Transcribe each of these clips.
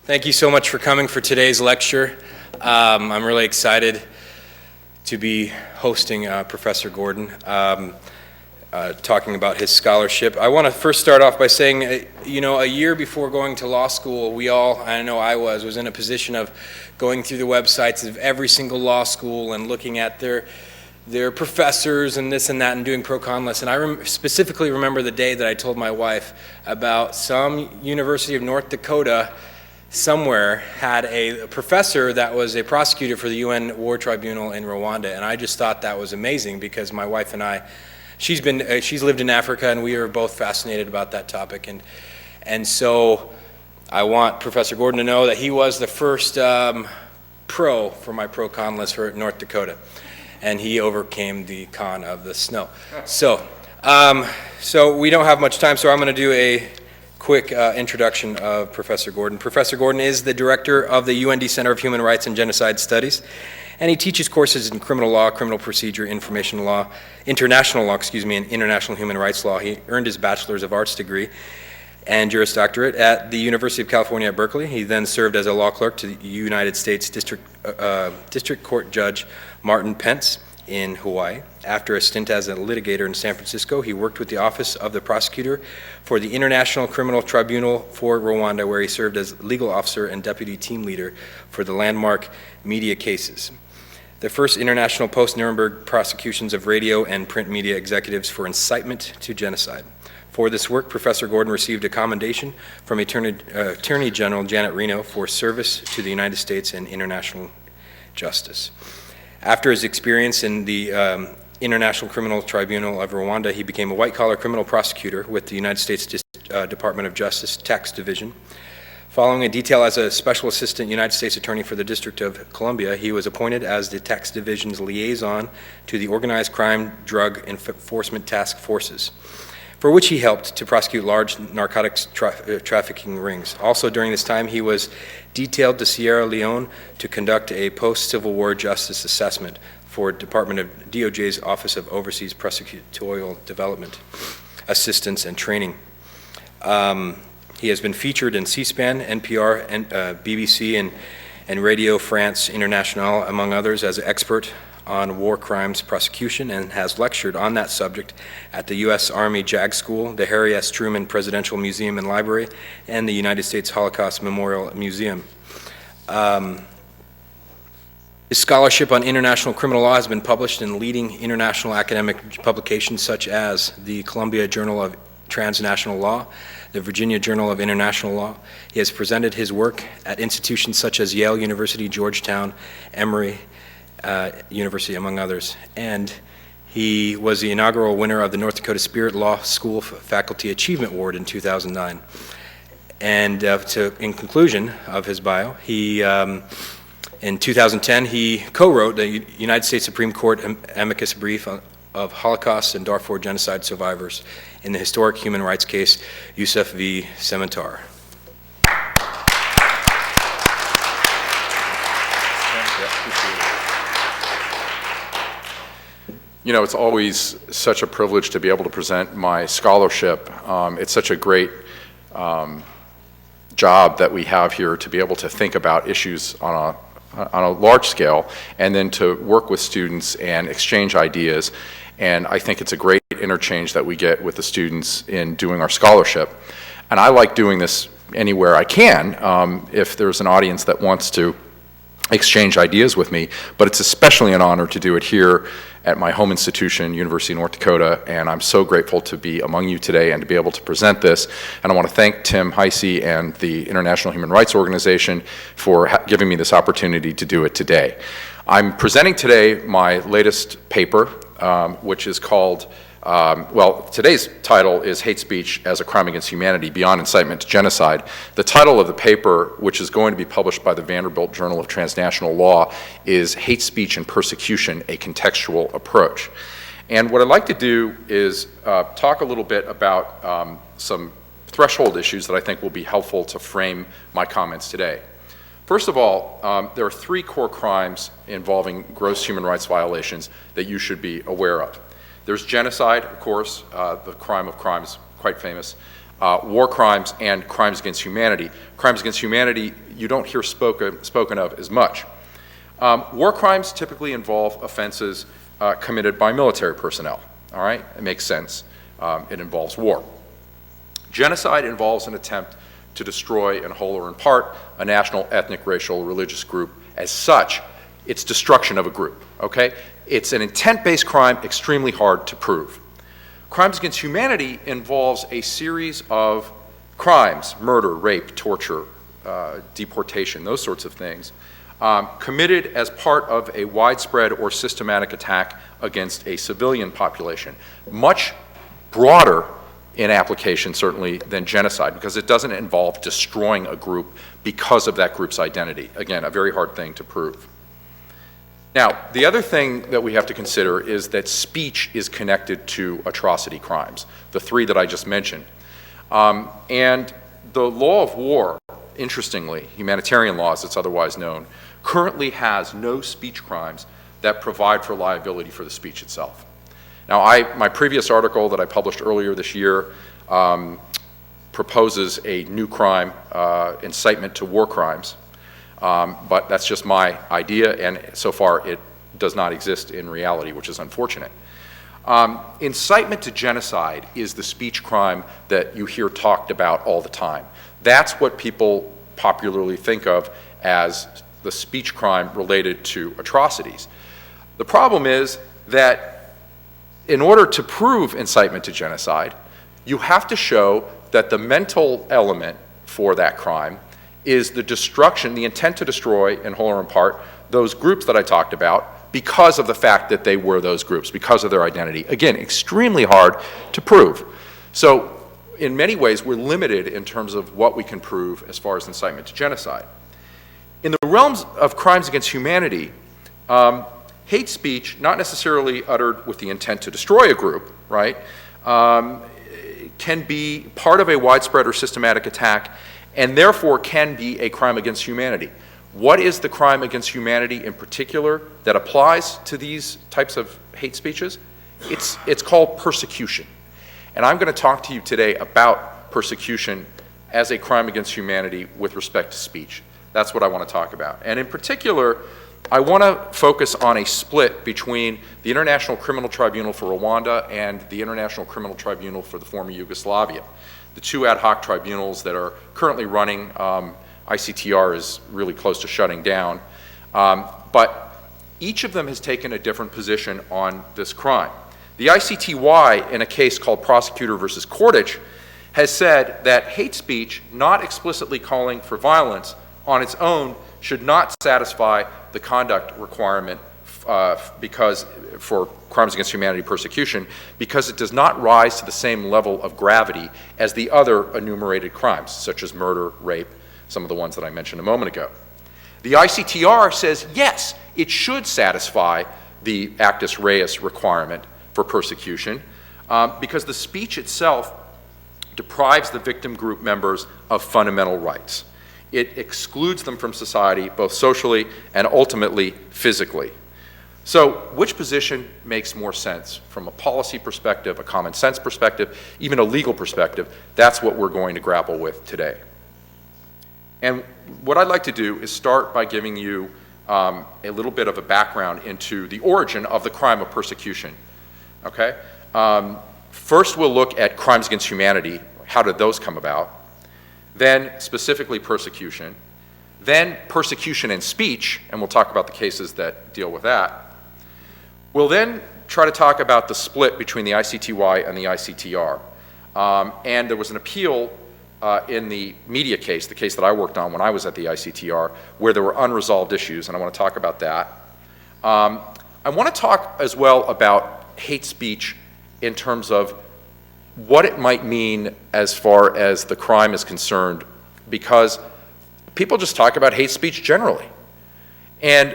Thank you so much for coming for today's lecture. I'm really excited to be hosting Professor Gordon, talking about his scholarship. I want to first start off by saying, a year before going to law school, we all, I know I was in a position of going through the websites of every single law school and looking at their professors and this and that and doing pro-con lists. And I specifically remember the day that I told my wife about some University of North Dakota somewhere had a professor that was a prosecutor for the UN War Tribunal in Rwanda, and I just thought that was amazing because my wife and I, she's lived in Africa, and we are both fascinated about that topic, and so I want Professor Gordon to know that he was the first pro for my pro-con list for North Dakota, and he overcame the con of the snow. So we don't have much time, so I'm going to do a quick introduction of Professor Gordon. Professor Gordon is the director of the UND Center of Human Rights and Genocide Studies, and he teaches courses in criminal law, criminal procedure, international law, and international human rights law. He earned his Bachelor's of Arts degree and Juris Doctorate at the University of California at Berkeley. He then served as a law clerk to the United States District Court Judge Martin Pence in Hawaii. After a stint as a litigator in San Francisco, he worked with the Office of the Prosecutor for the International Criminal Tribunal for Rwanda, where he served as legal officer and deputy team leader for the landmark media cases. The first international post-Nuremberg prosecutions of radio and print media executives for incitement to genocide. For this work, Professor Gordon received a commendation from Attorney General Janet Reno for service to the United States and international justice. After his experience in the International Criminal Tribunal of Rwanda, he became a white-collar criminal prosecutor with the United States Department of Justice Tax Division. Following a detail as a special assistant United States attorney for the District of Columbia, he was appointed as the Tax Division's liaison to the Organized Crime Drug Enforcement Task Forces, for which he helped to prosecute large narcotics trafficking rings. Also during this time, he was detailed to Sierra Leone to conduct a post-Civil War justice assessment for Department of DOJ's Office of Overseas Prosecutorial Development, Assistance and Training. He has been featured in C-SPAN, NPR, and BBC, and Radio France Internationale, among others, as an expert on war crimes prosecution, and has lectured on that subject at the U.S. Army JAG School, the Harry S. Truman Presidential Museum and Library, and the United States Holocaust Memorial Museum. His scholarship on international criminal law has been published in leading international academic publications such as the Columbia Journal of Transnational Law, the Virginia Journal of International Law. He has presented his work at institutions such as Yale University, Georgetown, Emory University, among others. And he was the inaugural winner of the North Dakota Spirit Law School Faculty Achievement Award in 2009. And in conclusion of his bio, he, in 2010, he co-wrote the United States Supreme Court amicus brief of Holocaust and Darfur genocide survivors in the historic human rights case Yusuf v. Cementar. It's always such a privilege to be able to present my scholarship. It's such a great job that we have here to be able to think about issues on a large scale, and then to work with students and exchange ideas. And I think it's a great interchange that we get with the students in doing our scholarship. And I like doing this anywhere I can, if there's an audience that wants to exchange ideas with me, but it's especially an honor to do it here at my home institution, University of North Dakota, and I'm so grateful to be among you today and to be able to present this. And I want to thank Tim Heisey and the International Human Rights Organization for giving me this opportunity to do it today. I'm presenting today my latest paper, which is called, today's title is Hate Speech as a Crime Against Humanity, Beyond Incitement to Genocide. The title of the paper, which is going to be published by the Vanderbilt Journal of Transnational Law, is Hate Speech and Persecution, a Contextual Approach. And what I'd like to do is talk a little bit about some threshold issues that I think will be helpful to frame my comments today. First of all, there are three core crimes involving gross human rights violations that you should be aware of. There's genocide, of course, the crime of crimes, quite famous. war crimes and crimes against humanity. Crimes against humanity you don't hear spoken of as much. War crimes typically involve offenses committed by military personnel, all right? It makes sense. It involves war. Genocide involves an attempt to destroy in whole or in part a national, ethnic, racial, religious group. As such, it's destruction of a group, okay? It's an intent-based crime, extremely hard to prove. Crimes against humanity involves a series of crimes, murder, rape, torture, deportation, those sorts of things, committed as part of a widespread or systematic attack against a civilian population. Much broader in application, certainly, than genocide, because it doesn't involve destroying a group because of that group's identity. Again, a very hard thing to prove. Now, the other thing that we have to consider is that speech is connected to atrocity crimes, the three that I just mentioned. And the law of war, interestingly, humanitarian law as it's otherwise known, currently has no speech crimes that provide for liability for the speech itself. Now, my previous article that I published earlier this year proposes a new crime, incitement to war crimes, but that's just my idea, and so far it does not exist in reality, which is unfortunate. Incitement to genocide is the speech crime that you hear talked about all the time. That's what people popularly think of as the speech crime related to atrocities. The problem is that in order to prove incitement to genocide, you have to show that the mental element for that crime is the destruction, the intent to destroy, in whole or in part, those groups that I talked about because of the fact that they were those groups, because of their identity. Again, extremely hard to prove. So in many ways, we're limited in terms of what we can prove as far as incitement to genocide. In the realms of crimes against humanity, hate speech, not necessarily uttered with the intent to destroy a group, right, can be part of a widespread or systematic attack and therefore can be a crime against humanity. What is the crime against humanity in particular that applies to these types of hate speeches? It's called persecution. And I'm going to talk to you today about persecution as a crime against humanity with respect to speech. That's what I want to talk about. And in particular, I want to focus on a split between the International Criminal Tribunal for Rwanda and the International Criminal Tribunal for the former Yugoslavia, the two ad hoc tribunals that are currently running. ICTR is really close to shutting down, but each of them has taken a different position on this crime. The ICTY, in a case called Prosecutor versus Kordic, has said that hate speech, not explicitly calling for violence on its own, should not satisfy the conduct requirement because for crimes against humanity persecution, because it does not rise to the same level of gravity as the other enumerated crimes, such as murder, rape, some of the ones that I mentioned a moment ago. The ICTR says, yes, it should satisfy the actus reus requirement for persecution because the speech itself deprives the victim group members of fundamental rights. It excludes them from society, both socially and ultimately physically. So which position makes more sense from a policy perspective, a common sense perspective, even a legal perspective? That's what we're going to grapple with today. And what I'd like to do is start by giving you a little bit of a background into the origin of the crime of persecution. Okay? First, we'll look at crimes against humanity. How did those come about? Then specifically persecution. Then persecution and speech, and we'll talk about the cases that deal with that. We'll then try to talk about the split between the ICTY and the ICTR. And there was an appeal in the media case, the case that I worked on when I was at the ICTR, where there were unresolved issues, and I want to talk about that. I want to talk as well about hate speech in terms of what it might mean as far as the crime is concerned, because people just talk about hate speech generally. And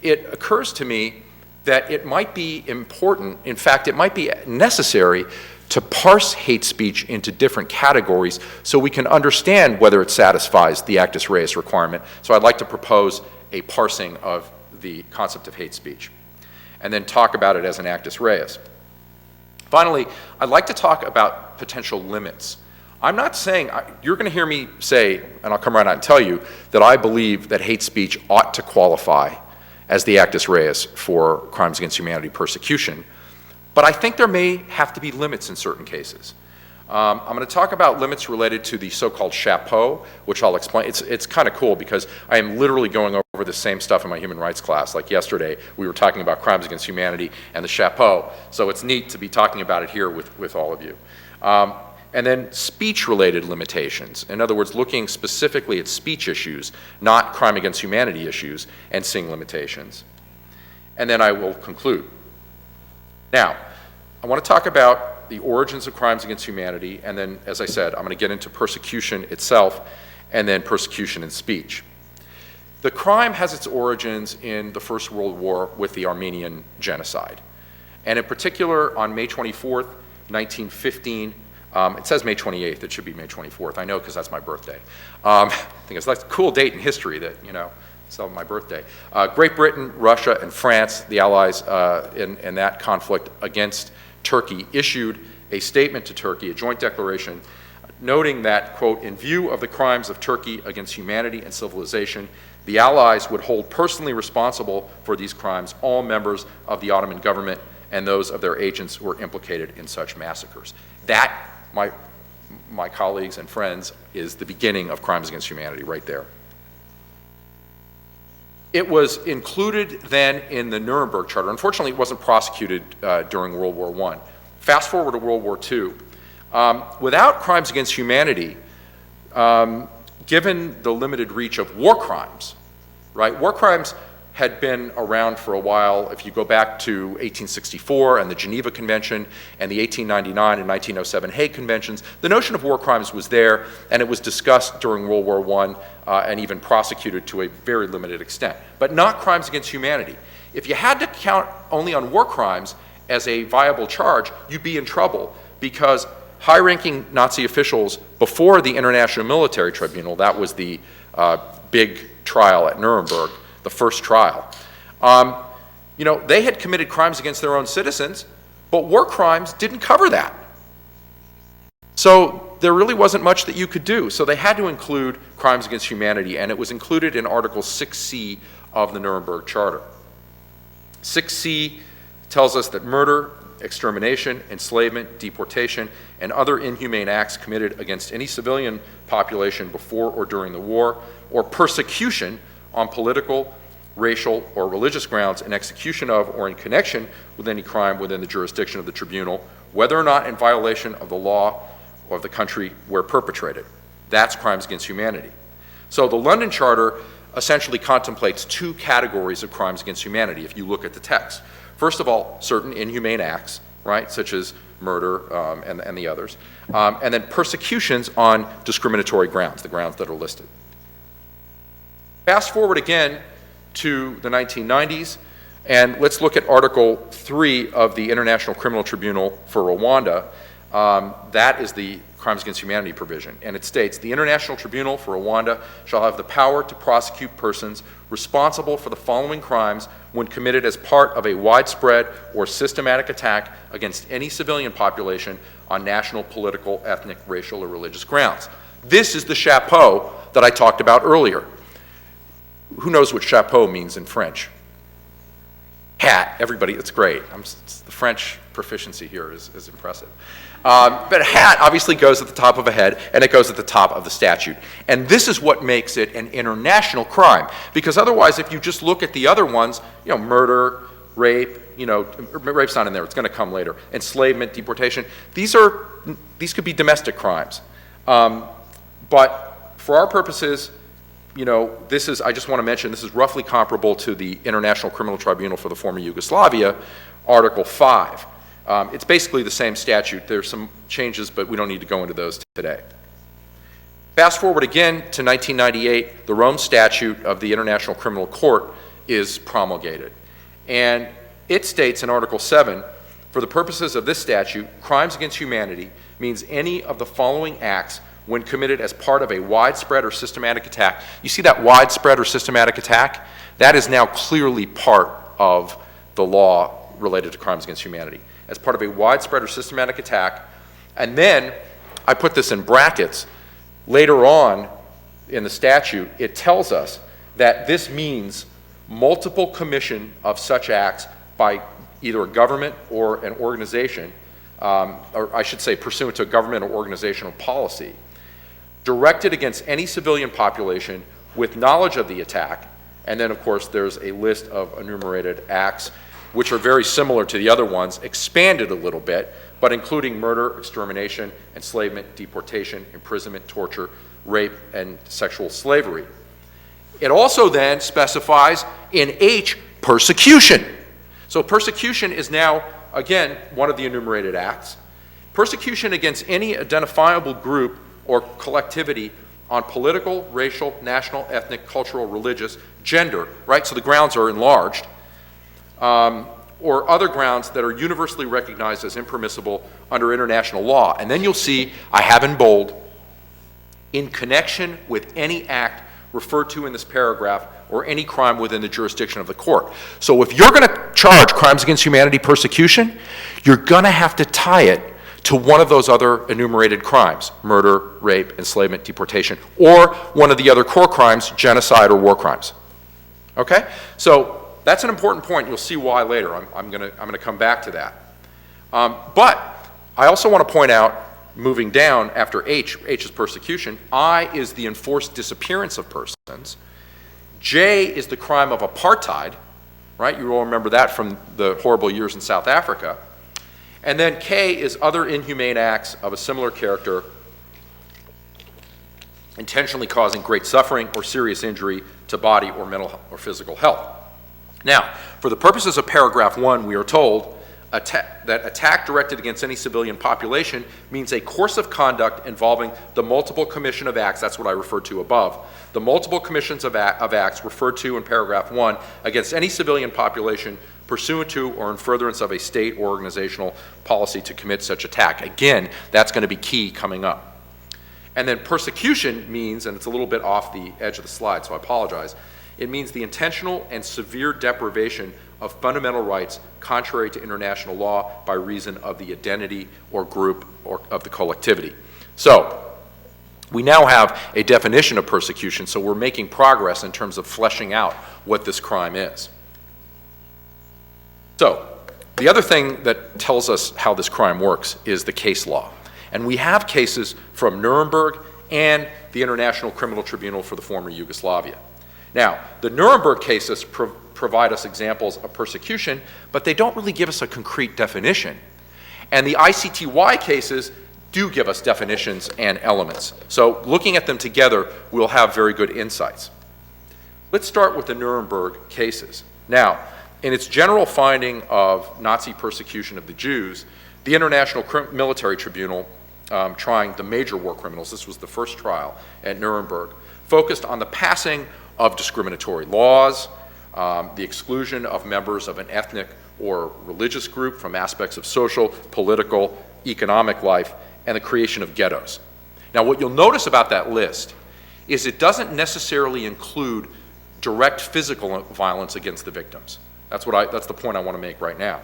it occurs to me that it might be important, in fact, it might be necessary to parse hate speech into different categories so we can understand whether it satisfies the actus reus requirement. So I'd like to propose a parsing of the concept of hate speech and then talk about it as an actus reus. Finally, I'd like to talk about potential limits I'm not saying, you're going to hear me say, and I'll come right out and tell you, that I believe that hate speech ought to qualify as the actus reus for crimes against humanity persecution, but I think there may have to be limits in certain cases. I'm going to talk about limits related to the so-called chapeau, which I'll explain. It's kind of cool because I am literally going over the same stuff in my human rights class. Like yesterday, we were talking about crimes against humanity and the chapeau, so it's neat to be talking about it here with all of you. And then speech-related limitations. In other words, looking specifically at speech issues, not crime against humanity issues, and seeing limitations. And then I will conclude. Now, I want to talk about the origins of crimes against humanity, and then, as I said, I'm going to get into persecution itself, and then persecution in speech. The crime has its origins in the First World War with the Armenian genocide. And in particular, on May 24th, 1915, it says May 28th, it should be May 24th. I know because that's my birthday. I think it's like a cool date in history that, you know, it's my birthday. Great Britain, Russia, and France, the allies in that conflict against Turkey, issued a statement to Turkey, a joint declaration, noting that, quote, in view of the crimes of Turkey against humanity and civilization, the Allies would hold personally responsible for these crimes all members of the Ottoman government and those of their agents who were implicated in such massacres. That, my colleagues and friends, is the beginning of crimes against humanity right there. It was included then in the Nuremberg Charter. Unfortunately, it wasn't prosecuted during World War I. Fast forward to World War II. Without crimes against humanity, given the limited reach of war crimes, right? War crimes had been around for a while. If you go back to 1864 and the Geneva Convention and the 1899 and 1907 Hague Conventions, the notion of war crimes was there, and it was discussed during World War I and even prosecuted to a very limited extent, but not crimes against humanity. If you had to count only on war crimes as a viable charge, you'd be in trouble because high-ranking Nazi officials before the International Military Tribunal, that was the big trial at Nuremberg, the first trial, you know, they had committed crimes against their own citizens, but war crimes didn't cover that. So there really wasn't much that you could do. So they had to include crimes against humanity, and it was included in Article 6C of the Nuremberg Charter. 6C tells us that murder, extermination, enslavement, deportation, and other inhumane acts committed against any civilian population before or during the war, or persecution on political, racial, or religious grounds in execution of or in connection with any crime within the jurisdiction of the tribunal, whether or not in violation of the law of the country where perpetrated. That's crimes against humanity. So the London Charter essentially contemplates two categories of crimes against humanity if you look at the text. First of all, certain inhumane acts, right, such as murder and the others, and then persecutions on discriminatory grounds, the grounds that are listed. Fast forward again to the 1990s, and let's look at Article 3 of the International Criminal Tribunal for Rwanda. That is the Crimes Against Humanity provision, and it states, the International Tribunal for Rwanda shall have the power to prosecute persons responsible for the following crimes when committed as part of a widespread or systematic attack against any civilian population on national, political, ethnic, racial, or religious grounds. This is the chapeau that I talked about earlier. Who knows what chapeau means in French? Hat. Everybody, it's great. The French proficiency here is impressive. But a hat obviously goes at the top of a head, and it goes at the top of the statute. And this is what makes it an international crime. Because otherwise, if you just look at the other ones, you know, murder, rape, you know, rape's not in there, it's going to come later. Enslavement, deportation, these could be domestic crimes. But for our purposes, you know, this is, I just want to mention, this is roughly comparable to the International Criminal Tribunal for the former Yugoslavia, Article 5. It's basically the same statute. There's some changes, but we don't need to go into those today. Fast forward again to 1998, the Rome Statute of the International Criminal Court is promulgated. And it states in Article 7, for the purposes of this statute, crimes against humanity means any of the following acts when committed as part of a widespread or systematic attack. You see that widespread or systematic attack? That is now clearly part of the law related to crimes against humanity. As part of a widespread or systematic attack. And then I put this in brackets. Later on in the statute, it tells us that this means multiple commission of such acts by either a government or an organization, or I should say pursuant to a government or organizational policy, directed against any civilian population with knowledge of the attack. And then, of course, there's a list of enumerated acts which are very similar to the other ones, expanded a little bit, but including murder, extermination, enslavement, deportation, imprisonment, torture, rape, and sexual slavery. It also then specifies in H, persecution. So persecution is now, again, one of the enumerated acts. Persecution against any identifiable group or collectivity on political, racial, national, ethnic, cultural, religious, gender, right? So the grounds are enlarged, or other grounds that are universally recognized as impermissible under international law. And then you'll see, I have in bold, in connection with any act referred to in this paragraph or any crime within the jurisdiction of the court. So if you're going to charge crimes against humanity persecution, you're going to have to tie it to one of those other enumerated crimes: murder, rape, enslavement, deportation, or one of the other core crimes, genocide or war crimes. Okay? So that's an important point. You'll see why later. I'm going to come back to that. But I also want to point out, moving down after H is persecution, I is the enforced disappearance of persons, J is the crime of apartheid, right? You all remember that from the horrible years in South Africa. And then K is other inhumane acts of a similar character, intentionally causing great suffering or serious injury to body or mental or physical health. Now, for the purposes of paragraph 1, we are told that attack directed against any civilian population means a course of conduct involving the multiple commission of acts, that's what I referred to above, the multiple commissions of acts referred to in paragraph 1 against any civilian population pursuant to or in furtherance of a state or organizational policy to commit such attack. Again, that's going to be key coming up. And then persecution means, and it's a little bit off the edge of the slide, so I apologize, it means the intentional and severe deprivation of fundamental rights contrary to international law by reason of the identity or group or of the collectivity. So, we now have a definition of persecution, so we're making progress in terms of fleshing out what this crime is. So, the other thing that tells us how this crime works is the case law. And we have cases from Nuremberg and the International Criminal Tribunal for the former Yugoslavia. Now, the Nuremberg cases provide us examples of persecution, but they don't really give us a concrete definition. And the ICTY cases do give us definitions and elements. So looking at them together, we'll have very good insights. Let's start with the Nuremberg cases. Now, in its general finding of Nazi persecution of the Jews, the International Military Tribunal, trying the major war criminals, this was the first trial at Nuremberg, focused on the passing of discriminatory laws, the exclusion of members of an ethnic or religious group from aspects of social, political, economic life, and the creation of ghettos. Now, what you'll notice about that list is it doesn't necessarily include direct physical violence against the victims. That's the point I want to make right now.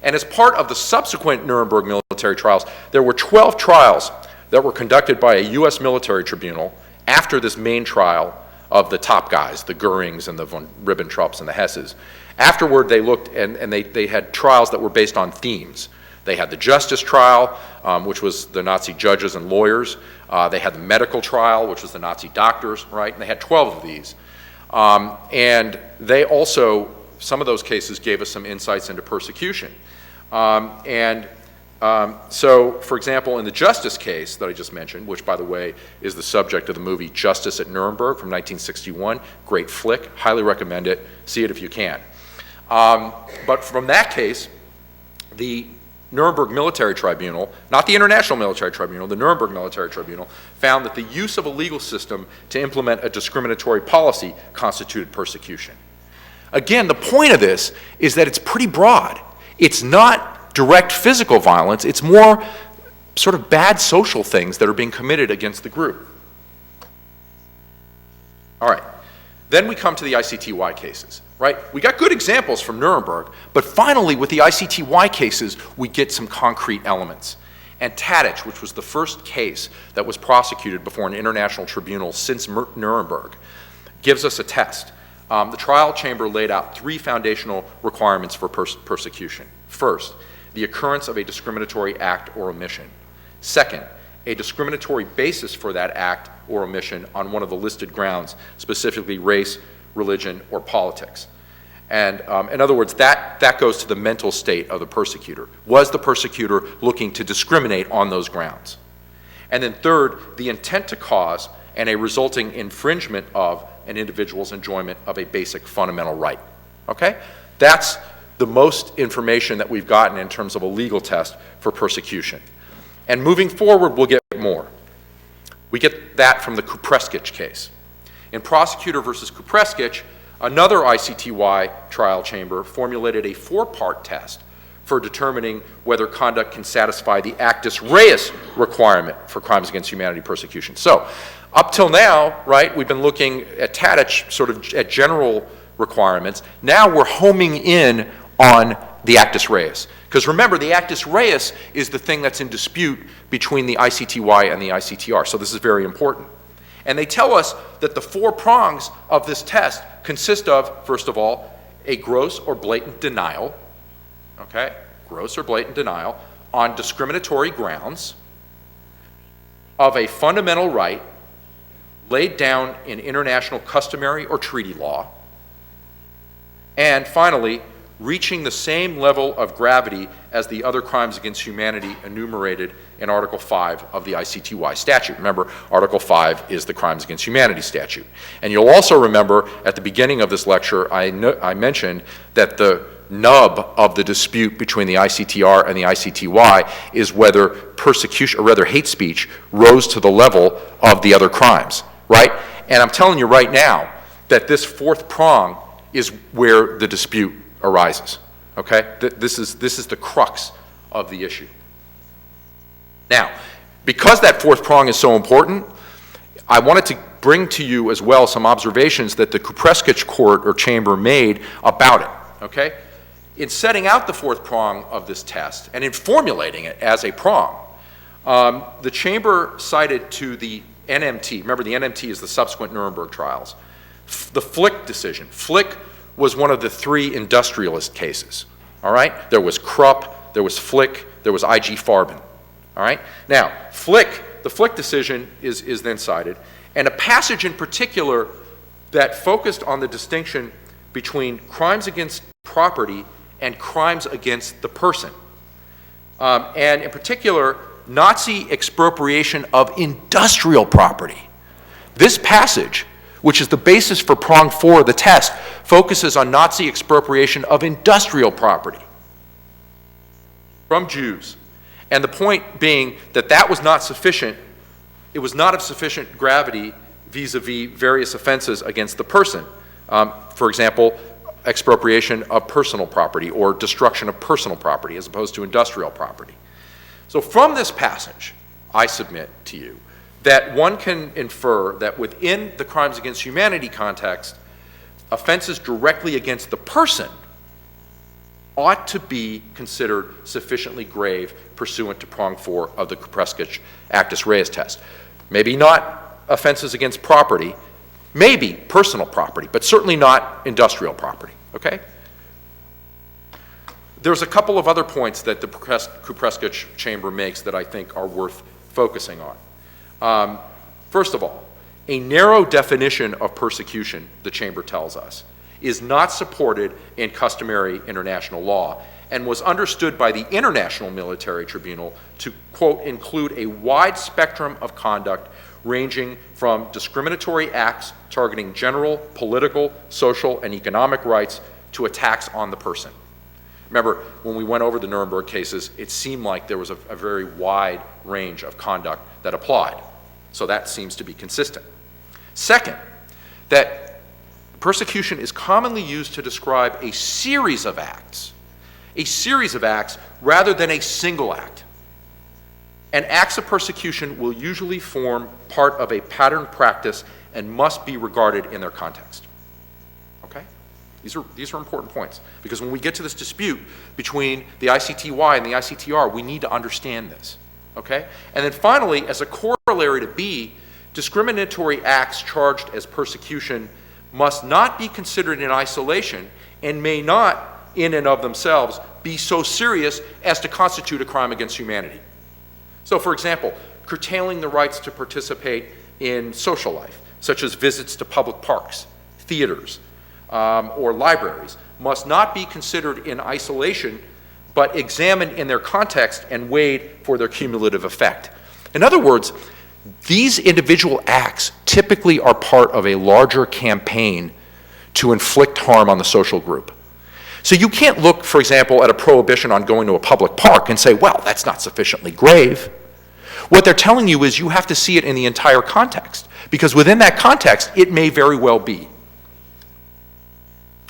And as part of the subsequent Nuremberg military trials, there were 12 trials that were conducted by a U.S. military tribunal after this main trial of the top guys, the Goerings and the von Ribbentrops and the Hesses. Afterward, they looked and they had trials that were based on themes. They had the justice trial, which was the Nazi judges and lawyers. They had the medical trial, which was the Nazi doctors, right? And they had 12 of these. And they also, some of those cases gave us some insights into persecution. So, for example, in the justice case that I just mentioned, which, by the way, is the subject of the movie Justice at Nuremberg from 1961, great flick, highly recommend it, see it if you can. But from that case, the Nuremberg Military Tribunal, not the International Military Tribunal, the Nuremberg Military Tribunal, found that the use of a legal system to implement a discriminatory policy constituted persecution. Again, the point of this is that it's pretty broad. It's not direct physical violence, it's more sort of bad social things that are being committed against the group. All right, then we come to the ICTY cases, right? We got good examples from Nuremberg, but finally with the ICTY cases, we get some concrete elements. And Tadich, which was the first case that was prosecuted before an international tribunal since Nuremberg, gives us a test. The trial chamber laid out 3 foundational requirements for persecution. First, the occurrence of a discriminatory act or omission. Second, a discriminatory basis for that act or omission on one of the listed grounds, specifically race, religion, or politics. And in other words, that goes to the mental state of the persecutor. Was the persecutor looking to discriminate on those grounds? And then third, the intent to cause and a resulting infringement of an individual's enjoyment of a basic fundamental right. Okay? That's the most information that we've gotten in terms of a legal test for persecution. And moving forward, we'll get more. We get that from the Kupreskic case. In Prosecutor versus Kupreskic, another ICTY trial chamber formulated a 4-part test for determining whether conduct can satisfy the actus reus requirement for crimes against humanity persecution. So, up till now, right, we've been looking at Tadich, sort of at general requirements. Now we're homing in on the actus reus. Because remember, the actus reus is the thing that's in dispute between the ICTY and the ICTR. So this is very important. And they tell us that the 4 prongs of this test consist of, first of all, a gross or blatant denial, okay, gross or blatant denial on discriminatory grounds of a fundamental right laid down in international customary or treaty law, and finally, reaching the same level of gravity as the other crimes against humanity enumerated in Article 5 of the ICTY statute. Remember, Article 5 is the Crimes Against Humanity statute. And you'll also remember at the beginning of this lecture, I mentioned that the nub of the dispute between the ICTR and the ICTY is whether persecution, or rather hate speech, rose to the level of the other crimes, right? And I'm telling you right now that this 4th prong is where the dispute arises, okay? This is the crux of the issue. Now, because that 4th prong is so important, I wanted to bring to you as well some observations that the Kupreskic court or chamber made about it, okay? In setting out the 4th prong of this test and in formulating it as a prong, the chamber cited to the NMT, remember the NMT is the subsequent Nuremberg trials, the Flick decision. Flick was one of the 3 industrialist cases, all right? There was Krupp, there was Flick, there was I.G. Farben, all right? Now, the Flick decision is then cited, and a passage in particular that focused on the distinction between crimes against property and crimes against the person. And in particular, Nazi expropriation of industrial property. This passage, which is the basis for prong 4 of the test, focuses on Nazi expropriation of industrial property from Jews. And the point being that that was not sufficient, it was not of sufficient gravity vis-a-vis various offenses against the person. For example, expropriation of personal property or destruction of personal property as opposed to industrial property. So from this passage, I submit to you that one can infer that within the crimes against humanity context, offenses directly against the person ought to be considered sufficiently grave pursuant to prong 4 of the Kupreskic actus reus test. Maybe not offenses against property, maybe personal property, but certainly not industrial property, okay? There's a couple of other points that the Kupreskic chamber makes that I think are worth focusing on. First of all, a narrow definition of persecution, the chamber tells us, is not supported in customary international law and was understood by the International Military Tribunal to, quote, include a wide spectrum of conduct ranging from discriminatory acts targeting general, political, social, and economic rights to attacks on the person. Remember, when we went over the Nuremberg cases, it seemed like there was a very wide range of conduct that applied. So that seems to be consistent. Second, that persecution is commonly used to describe a series of acts rather than a single act. And acts of persecution will usually form part of a pattern practice and must be regarded in their context. Okay? These are important points, because when we get to this dispute between the ICTY and the ICTR, we need to understand this. okay? And then finally, as a corollary to B, discriminatory acts charged as persecution must not be considered in isolation and may not, in and of themselves, be so serious as to constitute a crime against humanity. So, for example, curtailing the rights to participate in social life, such as visits to public parks, theaters, or libraries, must not be considered in isolation, but examined in their context and weighed for their cumulative effect. In other words, these individual acts typically are part of a larger campaign to inflict harm on the social group. So you can't look, for example, at a prohibition on going to a public park and say, well, that's not sufficiently grave. What they're telling you is you have to see it in the entire context, because within that context, it may very well be.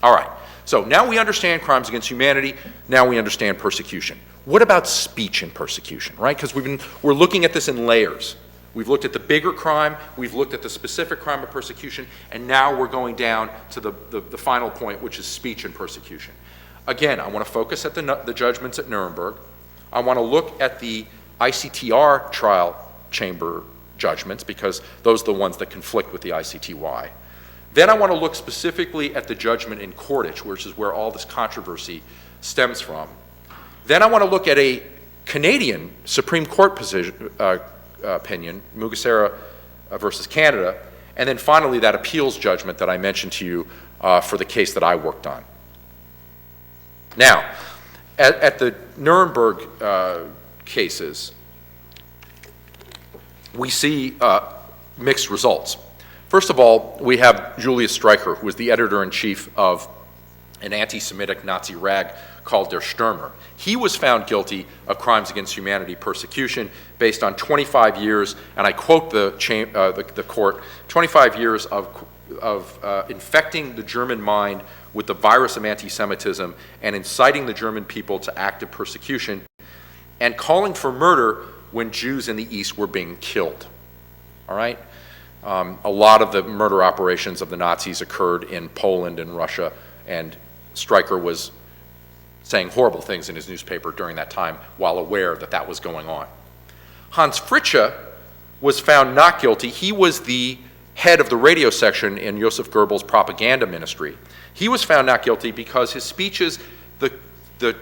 All right, so now we understand crimes against humanity, now we understand persecution. What about speech and persecution, right? Because we're looking at this in layers. We've looked at the bigger crime, we've looked at the specific crime of persecution, and now we're going down to the final point, which is speech and persecution. Again, I want to focus at the judgments at Nuremberg. I want to look at the ICTR trial chamber judgments, because those are the ones that conflict with the ICTY. Then I want to look specifically at the judgment in Kordic, which is where all this controversy stems from. Then I want to look at a Canadian Supreme Court opinion, Mugesera versus Canada, and then finally that appeals judgment that I mentioned to you for the case that I worked on. Now, at the Nuremberg cases, we see mixed results. First of all, we have Julius Streicher, who was the editor-in-chief of an anti-Semitic Nazi rag called Der Stürmer. He was found guilty of crimes against humanity persecution based on 25 years, and I quote the court, 25 years of infecting the German mind with the virus of anti-Semitism and inciting the German people to active persecution and calling for murder when Jews in the East were being killed. All right? A lot of the murder operations of the Nazis occurred in Poland and Russia, and Streicher was saying horrible things in his newspaper during that time while aware that that was going on. Hans Fritzsche was found not guilty. He was the head of the radio section in Joseph Goebbels' propaganda ministry. He was found not guilty because his speeches, the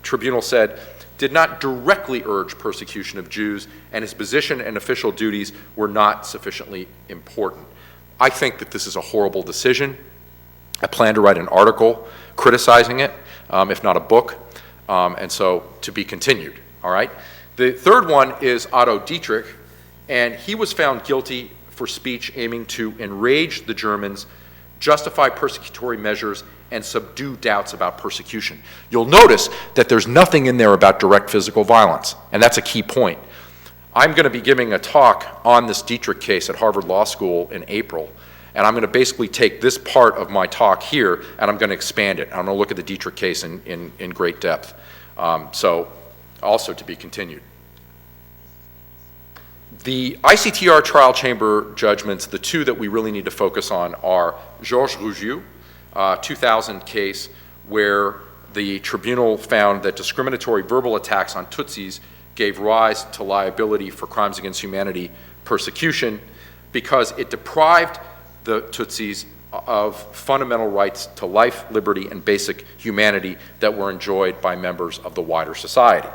tribunal said, did not directly urge persecution of Jews, and his position and official duties were not sufficiently important. I think that this is a horrible decision. I plan to write an article criticizing it, if not a book, and so to be continued, all right? The third one is Otto Dietrich, and he was found guilty for speech aiming to enrage the Germans, justify persecutory measures, and subdue doubts about persecution. You'll notice that there's nothing in there about direct physical violence, and that's a key point. I'm going to be giving a talk on this Dietrich case at Harvard Law School in April, and I'm going to basically take this part of my talk here, and I'm going to expand it. I'm going to look at the Dietrich case in great depth. So, also to be continued. The ICTR trial chamber judgments, the two that we really need to focus on are Georges Rougiou, 2000 case where the tribunal found that discriminatory verbal attacks on Tutsis gave rise to liability for crimes against humanity persecution because it deprived the Tutsis of fundamental rights to life, liberty, and basic humanity that were enjoyed by members of the wider society.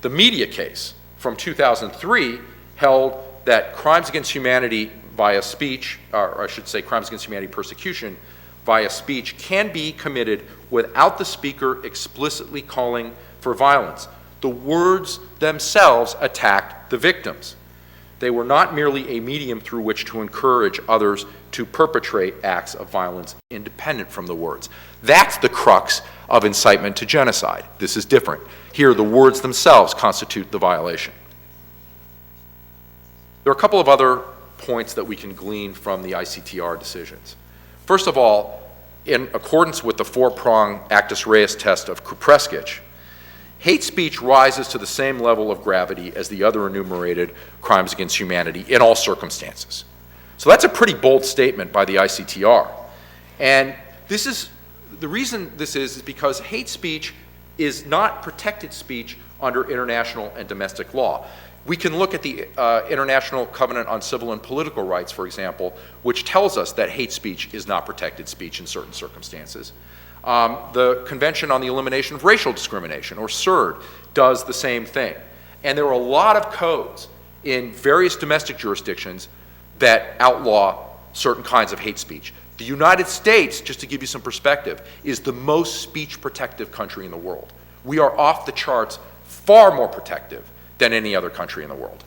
The media case from 2003 held that crimes against humanity via speech, or I should say crimes against humanity persecution via speech, can be committed without the speaker explicitly calling for violence. The words themselves attacked the victims. They were not merely a medium through which to encourage others to perpetrate acts of violence independent from the words. That's the crux of incitement to genocide. This is different. Here, the words themselves constitute the violation. There are a couple of other points that we can glean from the ICTR decisions. First of all, in accordance with the four-prong actus reus test of Kupreskic, hate speech rises to the same level of gravity as the other enumerated crimes against humanity in all circumstances. So that's a pretty bold statement by the ICTR. And the reason this is because hate speech is not protected speech under international and domestic law. We can look at the International Covenant on Civil and Political Rights, for example, which tells us that hate speech is not protected speech in certain circumstances. The Convention on the Elimination of Racial Discrimination, or CERD, does the same thing. And there are a lot of codes in various domestic jurisdictions that outlaw certain kinds of hate speech. The United States, just to give you some perspective, is the most speech protective country in the world. We are off the charts, far more protective than any other country in the world.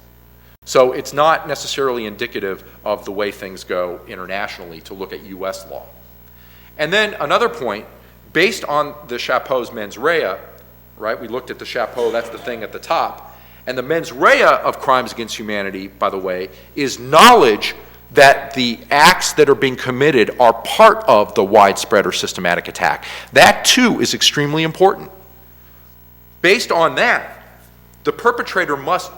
So it's not necessarily indicative of the way things go internationally to look at US law. And then another point, based on the chapeau's mens rea, right? We looked at the chapeau, that's the thing at the top. And the mens rea of crimes against humanity, by the way, is knowledge that the acts that are being committed are part of the widespread or systematic attack. That too is extremely important. Based on that, the perpetrator must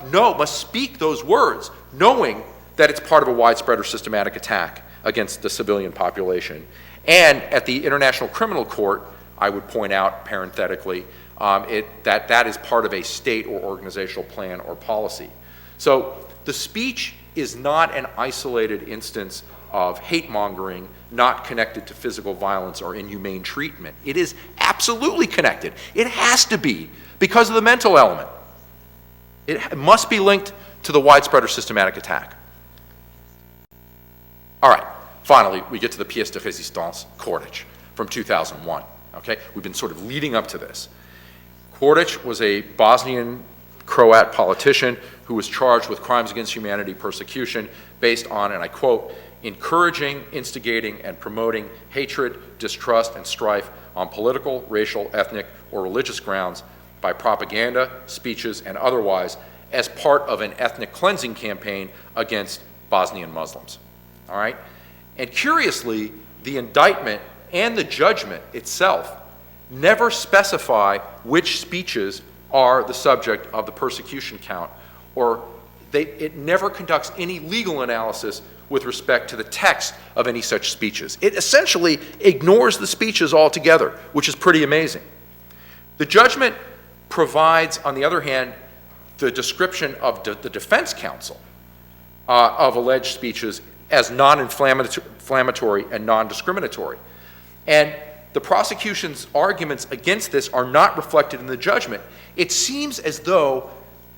speak those words, knowing that it's part of a widespread or systematic attack against the civilian population. And at the International Criminal Court, I would point out parenthetically, that is part of a state or organizational plan or policy. So the speech is not an isolated instance of hate mongering, not connected to physical violence or inhumane treatment. It is absolutely connected. It has to be because of the mental element. It must be linked to the widespread or systematic attack. All right, finally, we get to the pièce de résistance, Kordic, from 2001. Okay, we've been sort of leading up to this. Kordic was a Bosnian Croat politician who was charged with crimes against humanity persecution based on, and I quote, encouraging, instigating, and promoting hatred, distrust, and strife on political, racial, ethnic, or religious grounds by propaganda, speeches, and otherwise as part of an ethnic cleansing campaign against Bosnian Muslims. All right? And curiously, the indictment and the judgment itself never specify which speeches are the subject of the persecution count, or it never conducts any legal analysis with respect to the text of any such speeches. It essentially ignores the speeches altogether, which is pretty amazing. The judgment provides, on the other hand, the description of the defense counsel of alleged speeches as non-inflammatory and non-discriminatory. And the prosecution's arguments against this are not reflected in the judgment. It seems as though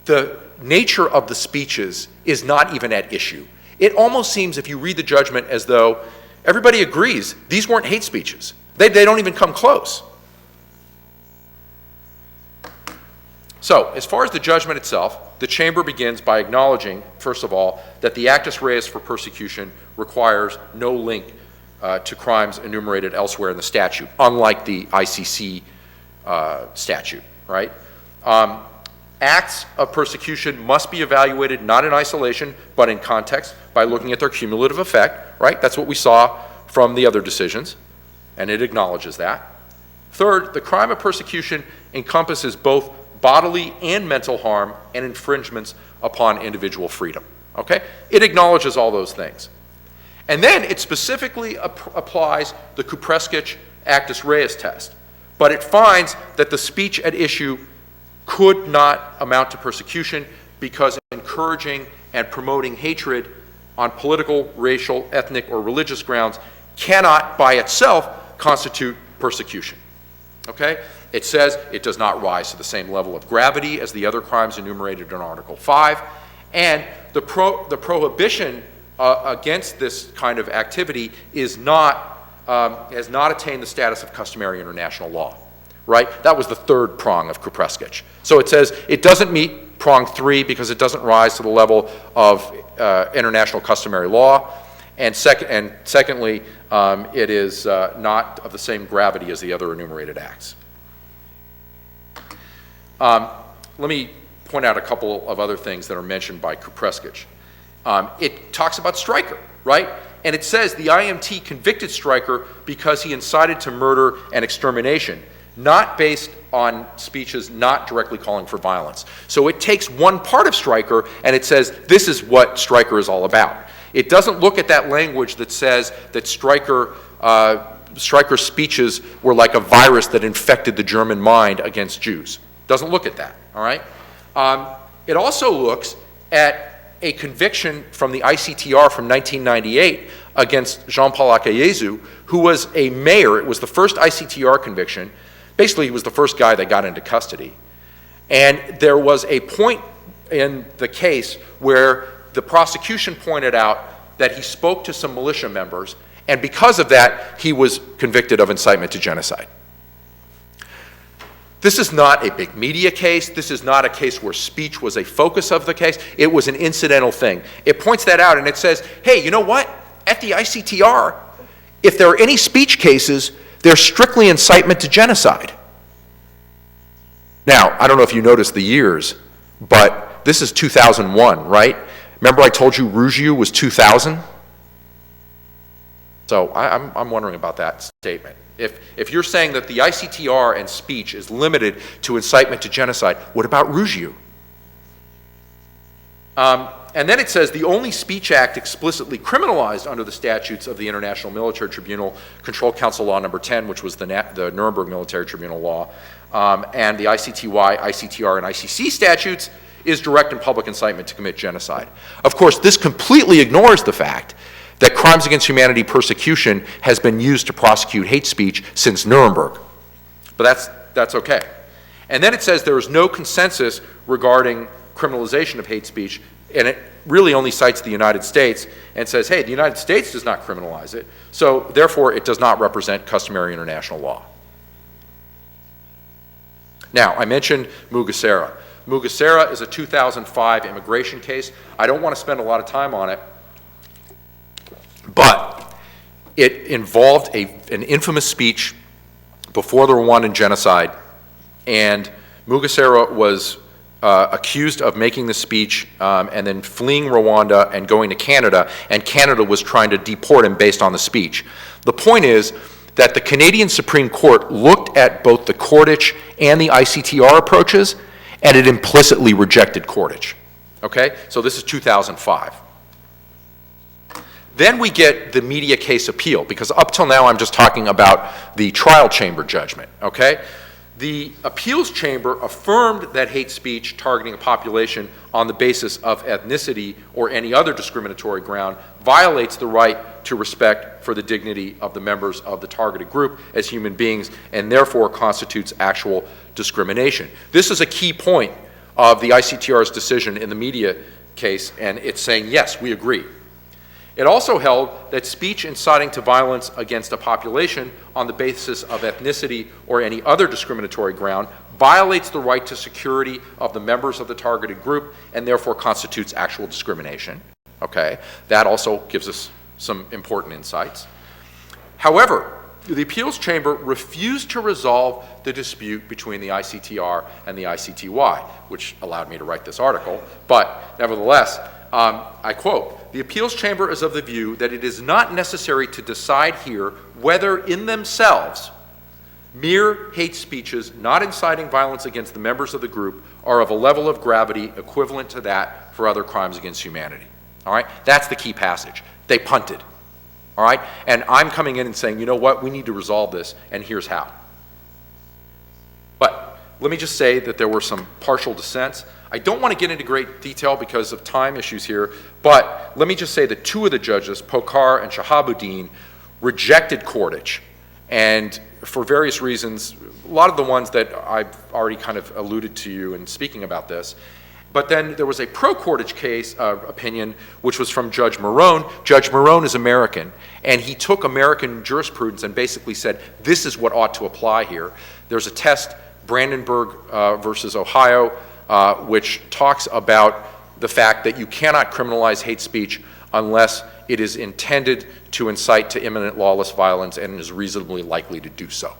the nature of the speeches is not even at issue. It almost seems, if you read the judgment, as though everybody agrees these weren't hate speeches. They don't even come close. So, as far as the judgment itself, the chamber begins by acknowledging, first of all, that the actus reus for persecution requires no link to crimes enumerated elsewhere in the statute, unlike the ICC statute, right? Acts of persecution must be evaluated not in isolation, but in context by looking at their cumulative effect, right? That's what we saw from the other decisions, and it acknowledges that. Third, the crime of persecution encompasses both bodily and mental harm and infringements upon individual freedom, okay? It acknowledges all those things. And then it specifically applies the Kupreskic actus reus test, but it finds that the speech at issue could not amount to persecution because encouraging and promoting hatred on political, racial, ethnic, or religious grounds cannot by itself constitute persecution, okay? It says it does not rise to the same level of gravity as the other crimes enumerated in Article 5, and the prohibition against this kind of activity has not attained the status of customary international law, right? That was the third prong of Kupreskic. So it says it doesn't meet prong 3 because it doesn't rise to the level of international customary law, and secondly, it is not of the same gravity as the other enumerated acts. Let me point out a couple of other things that are mentioned by Kupreskic. It talks about Stryker, right? And it says the IMT convicted Stryker because he incited to murder and extermination, not based on speeches not directly calling for violence. So it takes one part of Stryker and it says this is what Stryker is all about. It doesn't look at that language that says that Stryker's speeches were like a virus that infected the German mind against Jews. Doesn't look at that, all right? It also looks at a conviction from the ICTR from 1998 against Jean-Paul Akayesu, who was a mayor. It was the first ICTR conviction. Basically, he was the first guy that got into custody. And there was a point in the case where the prosecution pointed out that he spoke to some militia members, and because of that, he was convicted of incitement to genocide. This is not a big media case. This is not a case where speech was a focus of the case. It was an incidental thing. It points that out, and it says, hey, you know what? At the ICTR, if there are any speech cases, they're strictly incitement to genocide. Now, I don't know if you noticed the years, but this is 2001, right? Remember I told you Rougiou was 2000? So I'm wondering about that statement. If you're saying that the ICTR and speech is limited to incitement to genocide, what about Rougiou? And then it says the only speech act explicitly criminalized under the statutes of the International Military Tribunal, Control Council Law Number 10, which was the Nuremberg Military Tribunal Law, and the ICTY, ICTR, and ICC statutes is direct and public incitement to commit genocide. Of course, this completely ignores the fact that crimes against humanity persecution has been used to prosecute hate speech since Nuremberg. But that's okay. And then it says there is no consensus regarding criminalization of hate speech, and it really only cites the United States and says, hey, the United States does not criminalize it, so therefore it does not represent customary international law. Now, I mentioned Mugesera. Mugesera is a 2005 immigration case. I don't want to spend a lot of time on it, but it involved an infamous speech before the Rwandan genocide, and Mugesera was accused of making the speech and then fleeing Rwanda and going to Canada, and Canada was trying to deport him based on the speech. The point is that the Canadian Supreme Court looked at both the Kordic and the ICTR approaches, and it implicitly rejected Kordic. Okay? So this is 2005. Then we get the media case appeal, because up till now I'm just talking about the trial chamber judgment, okay? The appeals chamber affirmed that hate speech targeting a population on the basis of ethnicity or any other discriminatory ground violates the right to respect for the dignity of the members of the targeted group as human beings, and therefore constitutes actual discrimination. This is a key point of the ICTR's decision in the media case, and it's saying, yes, we agree. It also held that speech inciting to violence against a population on the basis of ethnicity or any other discriminatory ground violates the right to security of the members of the targeted group and therefore constitutes actual discrimination. Okay, that also gives us some important insights. However, the appeals chamber refused to resolve the dispute between the ICTR and the ICTY, which allowed me to write this article, but nevertheless, I quote, "The appeals chamber is of the view that it is not necessary to decide here whether in themselves mere hate speeches not inciting violence against the members of the group are of a level of gravity equivalent to that for other crimes against humanity." All right? That's the key passage. They punted. All right? And I'm coming in and saying, you know what, we need to resolve this, and here's how. But let me just say that there were some partial dissents. I don't want to get into great detail because of time issues here, but let me just say that two of the judges, Pokar and Shahabuddin, rejected Kordic, and for various reasons, a lot of the ones that I've already kind of alluded to you in speaking about this. But then there was a pro-Kordic case opinion, which was from Judge Marone. Judge Marone is American, and he took American jurisprudence and basically said, this is what ought to apply here. There's a test, Brandenburg versus Ohio, which talks about the fact that you cannot criminalize hate speech unless it is intended to incite to imminent lawless violence and is reasonably likely to do so.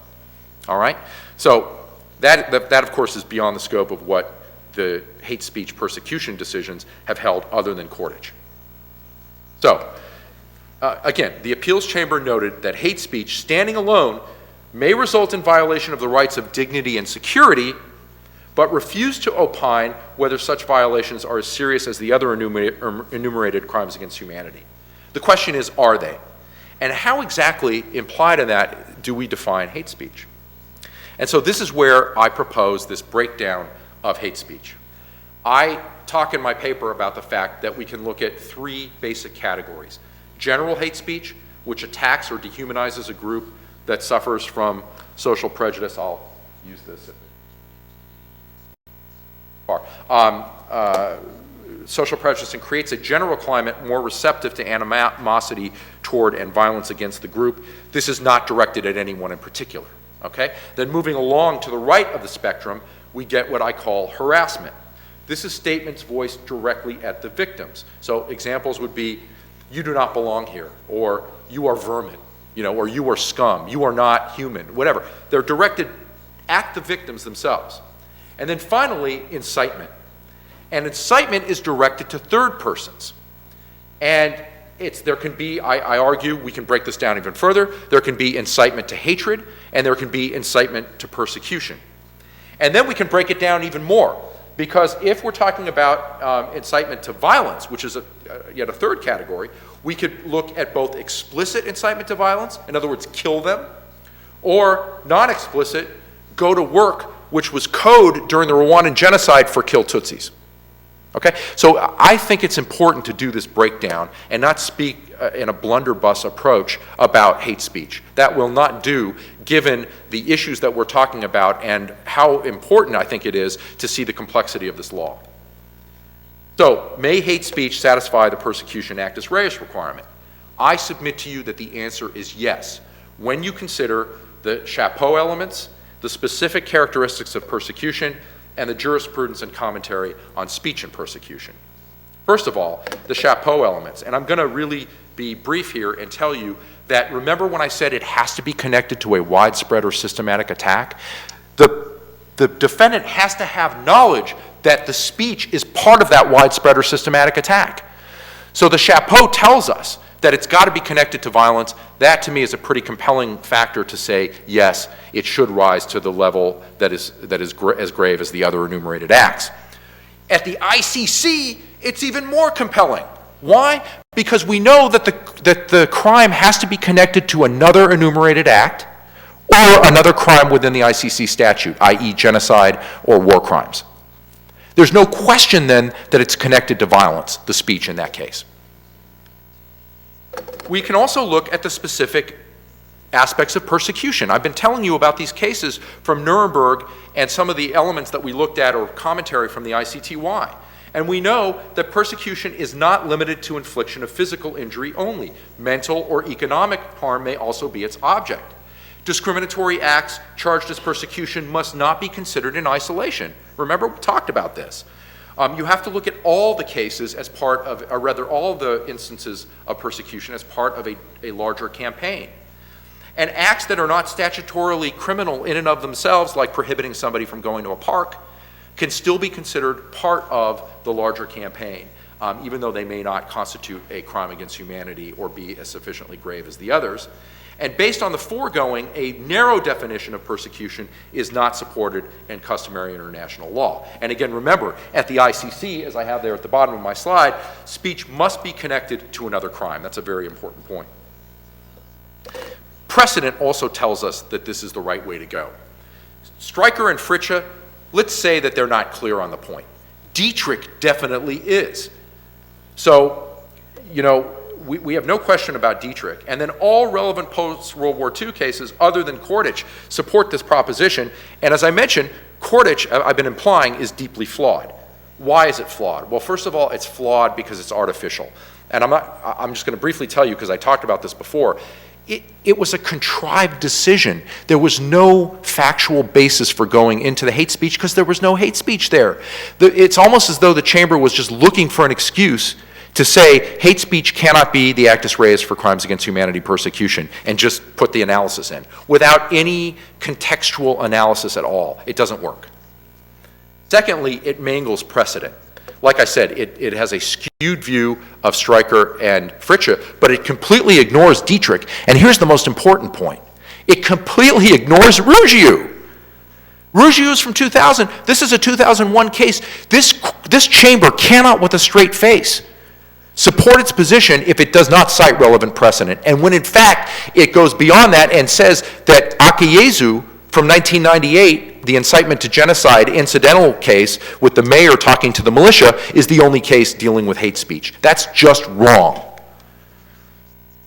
All right? So that of course, is beyond the scope of what the hate speech persecution decisions have held other than Kordic. So, again, the appeals chamber noted that hate speech standing alone may result in violation of the rights of dignity and security, but refused to opine whether such violations are as serious as the other enumerated crimes against humanity. The question is, are they? And how exactly, implied in that, do we define hate speech? And so this is where I propose this breakdown of hate speech. I talk in my paper about the fact that we can look at three basic categories. General hate speech, which attacks or dehumanizes a group that suffers from social prejudice. I'll use this. Social prejudice and creates a general climate more receptive to animosity toward and violence against the group. This is not directed at anyone in particular. Okay? Then moving along to the right of the spectrum, we get what I call harassment. This is statements voiced directly at the victims. So examples would be, you do not belong here, or you are vermin, or you are scum, you are not human, whatever. They're directed at the victims themselves. And then finally, incitement. And incitement is directed to third persons. And there can be, I argue, we can break this down even further, there can be incitement to hatred, and there can be incitement to persecution. And then we can break it down even more, because if we're talking about incitement to violence, which is yet a third category, we could look at both explicit incitement to violence, in other words, kill them, or non-explicit, go to work, which was code during the Rwandan genocide for kill Tutsis. Okay? So I think it's important to do this breakdown and not speak in a blunderbuss approach about hate speech. That will not do, given the issues that we're talking about and how important I think it is to see the complexity of this law. So, may hate speech satisfy the persecution actus reus requirement? I submit to you that the answer is yes, when you consider the chapeau elements, the specific characteristics of persecution, and the jurisprudence and commentary on speech and persecution. First of all, the chapeau elements, and I'm going to really be brief here and tell you that, remember when I said it has to be connected to a widespread or systematic attack? The defendant has to have knowledge that the speech is part of that widespread or systematic attack. So the chapeau tells us that it's got to be connected to violence. That, to me, is a pretty compelling factor to say, yes, it should rise to the level that is as grave as the other enumerated acts. At the ICC, it's even more compelling. Why? Because we know that the crime has to be connected to another enumerated act or another crime within the ICC statute, i.e. genocide or war crimes. There's no question then that it's connected to violence, the speech in that case. We can also look at the specific aspects of persecution. I've been telling you about these cases from Nuremberg and some of the elements that we looked at or commentary from the ICTY. And we know that persecution is not limited to infliction of physical injury only. Mental or economic harm may also be its object. Discriminatory acts charged as persecution must not be considered in isolation. Remember, we talked about this. You have to look at all the cases as part of, or rather all the instances of persecution as part of a larger campaign. And acts that are not statutorily criminal in and of themselves, like prohibiting somebody from going to a park, can still be considered part of the larger campaign, even though they may not constitute a crime against humanity or be as sufficiently grave as the others. And based on the foregoing, a narrow definition of persecution is not supported in customary international law. And again, remember, at the ICC, as I have there at the bottom of my slide, speech must be connected to another crime. That's a very important point. Precedent also tells us that this is the right way to go. Stryker and Fritzsche, let's say that they're not clear on the point. Dietrich definitely is. So, we have no question about Dietrich. And then all relevant post-World War II cases other than Kordic support this proposition. And as I mentioned, Kordic, I've been implying, is deeply flawed. Why is it flawed? Well, first of all, it's flawed because it's artificial. And I'm just going to briefly tell you, because I talked about this before, it was a contrived decision. There was no factual basis for going into the hate speech because there was no hate speech there. It's almost as though the chamber was just looking for an excuse to say hate speech cannot be the actus reus for crimes against humanity persecution and just put the analysis in without any contextual analysis at all. It doesn't work. Secondly, it mangles precedent. Like I said, it has a skewed view of Stryker and Fritzsche, but it completely ignores Dietrich. And here's the most important point. It completely ignores Rougiou. Rougiou is from 2000. This is a 2001 case. This chamber cannot, with a straight face, support its position if it does not cite relevant precedent. And when in fact it goes beyond that and says that Akayesu from 1998, the incitement to genocide incidental case with the mayor talking to the militia is the only case dealing with hate speech. That's just wrong.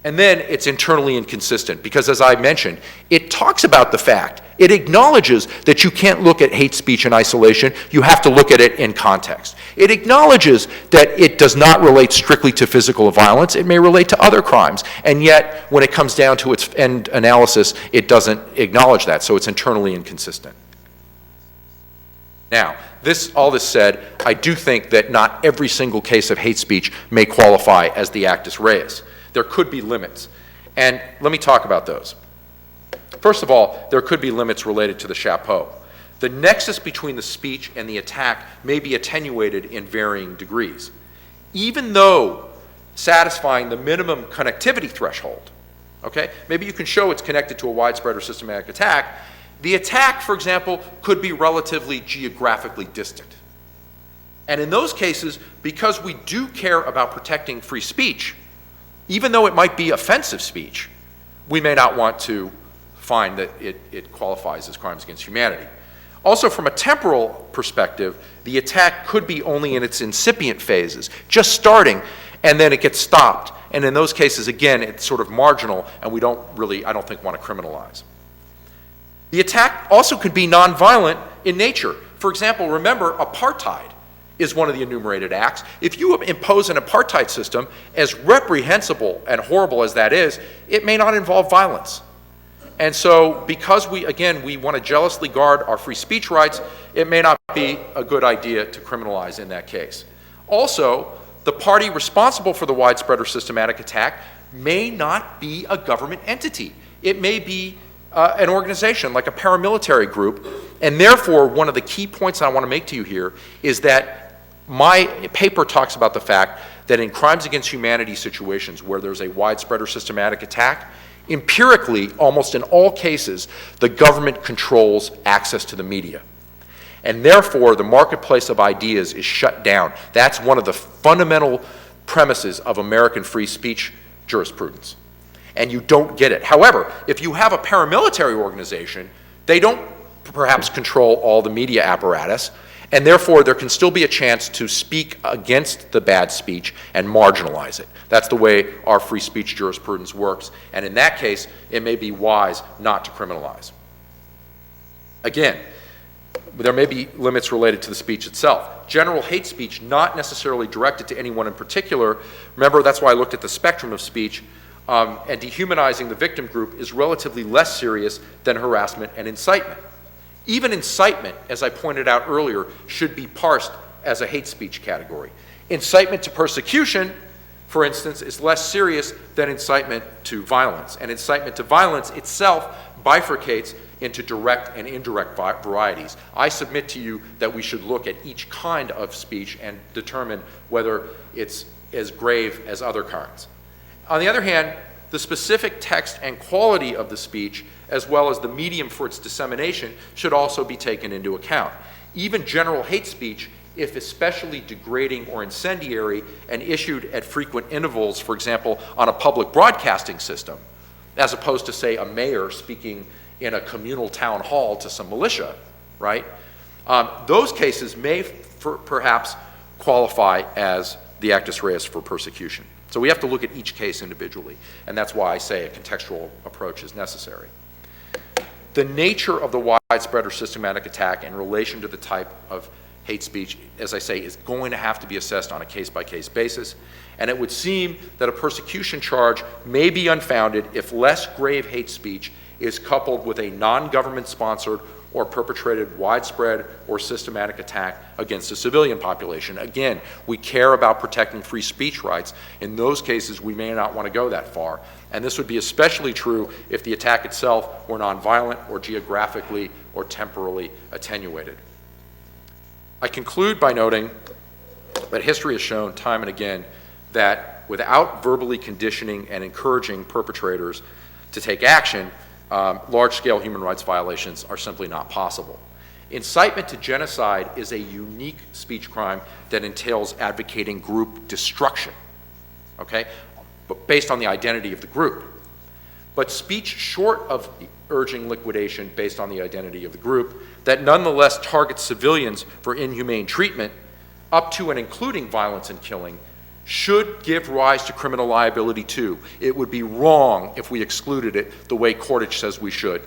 And then it's internally inconsistent because, as I mentioned, it talks about the fact, it acknowledges that you can't look at hate speech in isolation, you have to look at it in context. It acknowledges that it does not relate strictly to physical violence, it may relate to other crimes, and yet when it comes down to its end analysis, it doesn't acknowledge that, so it's internally inconsistent. Now, all this said, I do think that not every single case of hate speech may qualify as the actus reus. There could be limits, and let me talk about those. First of all, there could be limits related to the chapeau. The nexus between the speech and the attack may be attenuated in varying degrees. Even though satisfying the minimum connectivity threshold, okay, maybe you can show it's connected to a widespread or systematic attack, the attack, for example, could be relatively geographically distant. And in those cases, because we do care about protecting free speech, even though it might be offensive speech, we may not want to find that it qualifies as crimes against humanity. Also, from a temporal perspective, the attack could be only in its incipient phases, just starting, and then it gets stopped. And in those cases, again, it's sort of marginal, and we don't really, I don't think, want to criminalize. The attack also could be nonviolent in nature. For example, remember, apartheid is one of the enumerated acts. If you impose an apartheid system, as reprehensible and horrible as that is, it may not involve violence. And so because we want to jealously guard our free speech rights, it may not be a good idea to criminalize in that case. Also, the party responsible for the widespread or systematic attack may not be a government entity. It may be an organization like a paramilitary group, and therefore one of the key points I want to make to you here is that my paper talks about the fact that in crimes against humanity situations where there's a widespread or systematic attack, empirically, almost in all cases, the government controls access to the media. And therefore, the marketplace of ideas is shut down. That's one of the fundamental premises of American free speech jurisprudence. And you don't get it. However, if you have a paramilitary organization, they don't perhaps control all the media apparatus, and therefore there can still be a chance to speak against the bad speech and marginalize it. That's the way our free speech jurisprudence works, and in that case, it may be wise not to criminalize. Again, there may be limits related to the speech itself. General hate speech, not necessarily directed to anyone in particular. Remember, that's why I looked at the spectrum of speech, and dehumanizing the victim group is relatively less serious than harassment and incitement. Even incitement, as I pointed out earlier, should be parsed as a hate speech category. Incitement to persecution, for instance, is less serious than incitement to violence. And incitement to violence itself bifurcates into direct and indirect varieties. I submit to you that we should look at each kind of speech and determine whether it's as grave as other kinds. On the other hand, the specific text and quality of the speech, as well as the medium for its dissemination, should also be taken into account. Even general hate speech, if especially degrading or incendiary and issued at frequent intervals, for example, on a public broadcasting system, as opposed to, say, a mayor speaking in a communal town hall to some militia, right? Those cases may perhaps qualify as the actus reus for persecution. So we have to look at each case individually, and that's why I say a contextual approach is necessary. The nature of the widespread or systematic attack in relation to the type of hate speech, as I say, is going to have to be assessed on a case-by-case basis, and it would seem that a persecution charge may be unfounded if less grave hate speech is coupled with a non-government sponsored or perpetrated widespread or systematic attack against a civilian population. Again, we care about protecting free speech rights. In those cases, we may not want to go that far. And this would be especially true if the attack itself were nonviolent or geographically or temporally attenuated. I conclude by noting that history has shown time and again that without verbally conditioning and encouraging perpetrators to take action, large-scale human rights violations are simply not possible. Incitement to genocide is a unique speech crime that entails advocating group destruction, okay, but based on the identity of the group. but speech short of urging liquidation based on the identity of the group that nonetheless targets civilians for inhumane treatment, up to and including violence and killing, should give rise to criminal liability too. It would be wrong if we excluded it the way Kordic says we should.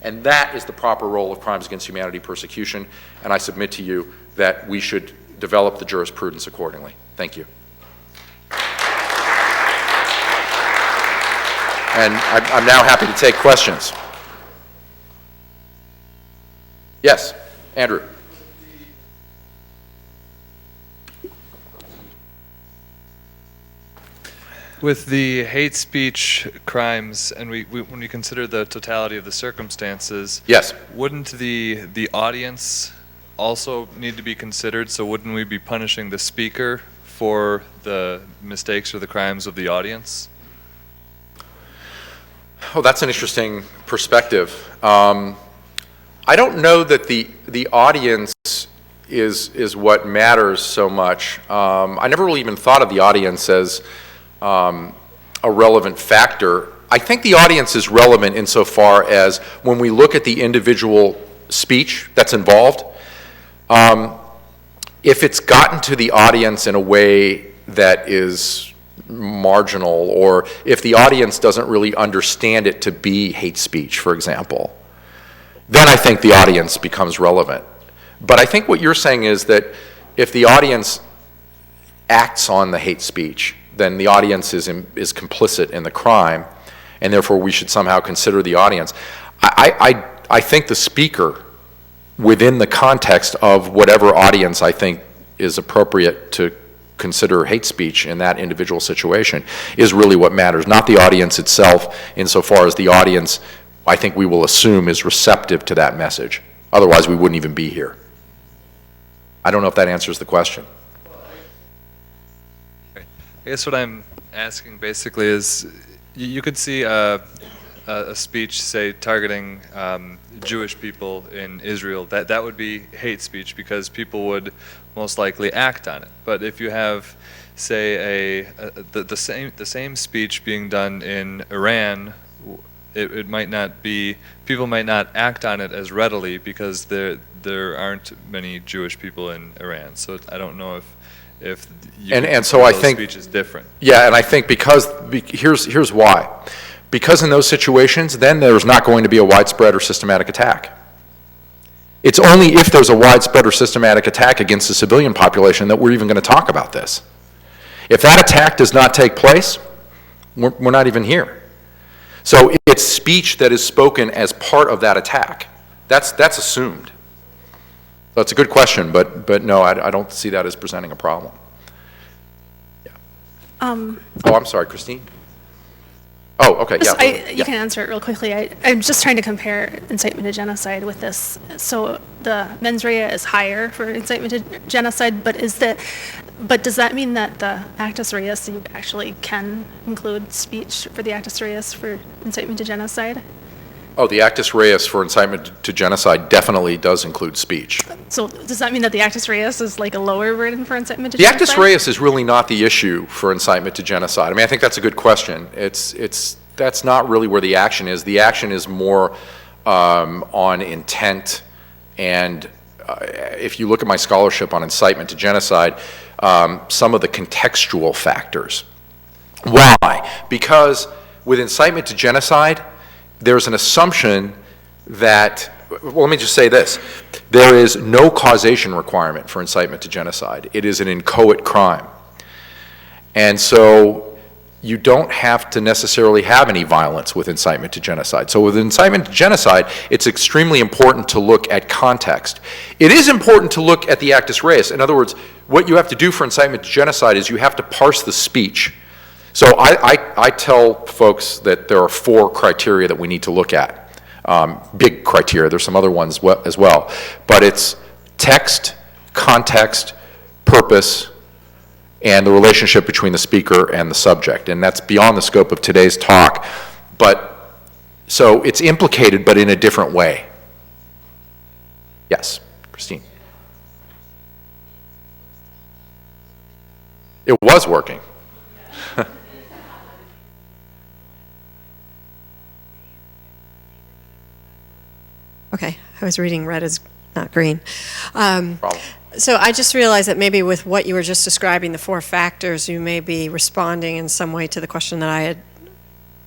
And that is the proper role of crimes against humanity persecution, and I submit to you that we should develop the jurisprudence accordingly. Thank you. And I'm now happy to take questions. Yes, Andrew. With the hate speech crimes, and when we consider the totality of the circumstances, Yes. wouldn't the audience also need to be considered? So wouldn't we be punishing the speaker for the mistakes or the crimes of the audience? Oh, that's an interesting perspective. I don't know that the audience is what matters so much. I never really even thought of the audience as a relevant factor. I think the audience is relevant insofar as when we look at the individual speech that's involved, if it's gotten to the audience in a way that is marginal, or if the audience doesn't really understand it to be hate speech, for example, then I think the audience becomes relevant. But I think what you're saying is that if the audience acts on the hate speech, then the audience is complicit in the crime, and therefore we should somehow consider the audience. I think the speaker, within the context of whatever audience I think is appropriate to consider hate speech in that individual situation, is really what matters, not the audience itself, insofar as the audience, I think we will assume, is receptive to that message. Otherwise, we wouldn't even be here. I don't know if that answers the question. I guess what I'm asking basically is, you could see a speech, say, targeting Jewish people in Israel. That would be hate speech because people would most likely act on it. But if you have, say, the same speech being done in Iran, it might not be, people might not act on it as readily because there aren't many Jewish people in Iran. So I don't know if you and so I think speech is different. Yeah, and I think here's why. Because in those situations, then there's not going to be a widespread or systematic attack. It's only if there's a widespread or systematic attack against the civilian population that we're even going to talk about this. If that attack does not take place, we're not even here. So it's speech that is spoken as part of that attack. That's assumed. So it's a good question, but no, I don't see that as presenting a problem. Yeah. Oh, I'm sorry, Christine? Oh, okay, yeah. You can answer it real quickly. I'm just trying to compare incitement to genocide with this. So the mens rea is higher for incitement to genocide, but does that mean that the actus reus, you actually can include speech for the actus reus for incitement to genocide? Oh, the actus reus for incitement to genocide definitely does include speech. So does that mean that the actus reus is like a lower burden for incitement to The genocide? actus reus is really not the issue for incitement to genocide. I mean, I think that's a good question. That's not really where the action is. The action is more on intent, and if you look at my scholarship on incitement to genocide, some of the contextual factors. Why? Because with incitement to genocide, there's an assumption that, well, let me just say this. There is no causation requirement for incitement to genocide. It is an inchoate crime. And so you don't have to necessarily have any violence with incitement to genocide. So with incitement to genocide, it's extremely important to look at context. It is important to look at the actus reus. In other words, what you have to do for incitement to genocide is you have to parse the speech. So I tell folks that there are 4 criteria that we need to look at. Big criteria, there's some other ones as well. But it's text, context, purpose, and the relationship between the speaker and the subject. And that's beyond the scope of today's talk. But, so it's implicated, but in a different way. Yes, Christine. It was working. Okay, I was reading red is not green. Problem. So I just realized that maybe with what you were just describing, the 4 factors, you may be responding in some way to the question that I had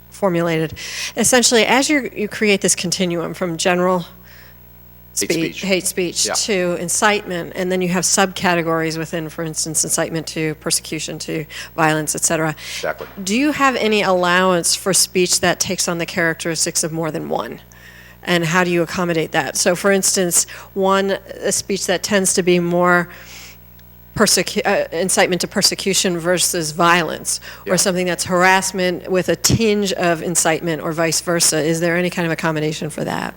formulated. Essentially, as you create this continuum from general hate speech Yeah. to incitement, and then you have subcategories within, for instance, incitement to persecution to violence, et cetera. Exactly. Do you have any allowance for speech that takes on the characteristics of more than one? And how do you accommodate that? So, for instance, a speech that tends to be more incitement to persecution versus violence, Yeah. or something that's harassment with a tinge of incitement or vice versa. Is there any kind of accommodation for that?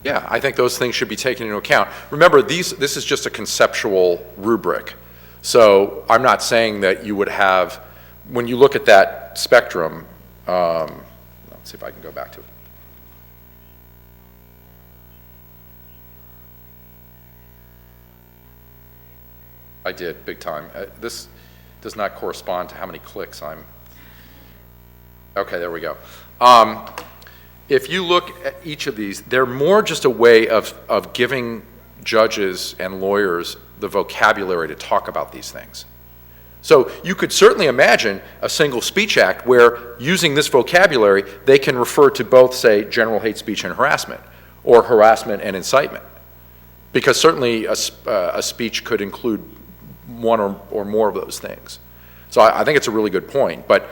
Yeah, I think those things should be taken into account. Remember, this is just a conceptual rubric. So I'm not saying that you would have, when you look at that spectrum, let's see if I can go back to it. I did, big time. This does not correspond to how many clicks I'm, okay, there we go. If you look at each of these, they're more just a way of giving judges and lawyers the vocabulary to talk about these things. So you could certainly imagine a single speech act where, using this vocabulary, they can refer to both, say, general hate speech and harassment, or harassment and incitement. Because certainly a speech could include one or more of those things. So I think it's a really good point. But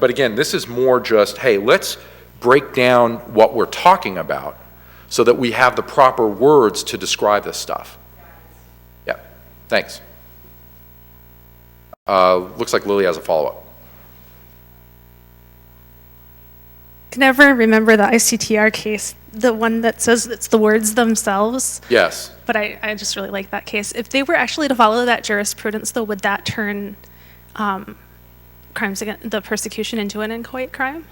again, this is more just, hey, let's break down what we're talking about so that we have the proper words to describe this stuff. Yeah, thanks. Looks like Lily has a follow-up. Can never remember the ICTR case, the one that says it's the words themselves. Yes. But I just really like that case. If they were actually to follow that jurisprudence, though, would that turn crimes against the persecution into an inchoate crime?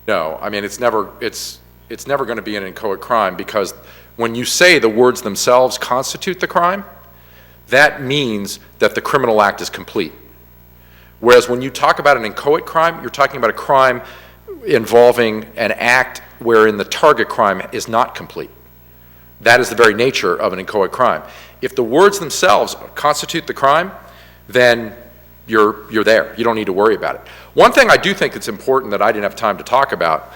No, I mean, it's never going to be an inchoate crime, because when you say the words themselves constitute the crime, that means that the criminal act is complete. Whereas when you talk about an inchoate crime, you're talking about a crime involving an act wherein the target crime is not complete. That is the very nature of an inchoate crime. If the words themselves constitute the crime, then you're there. You don't need to worry about it. One thing I do think it's important that I didn't have time to talk about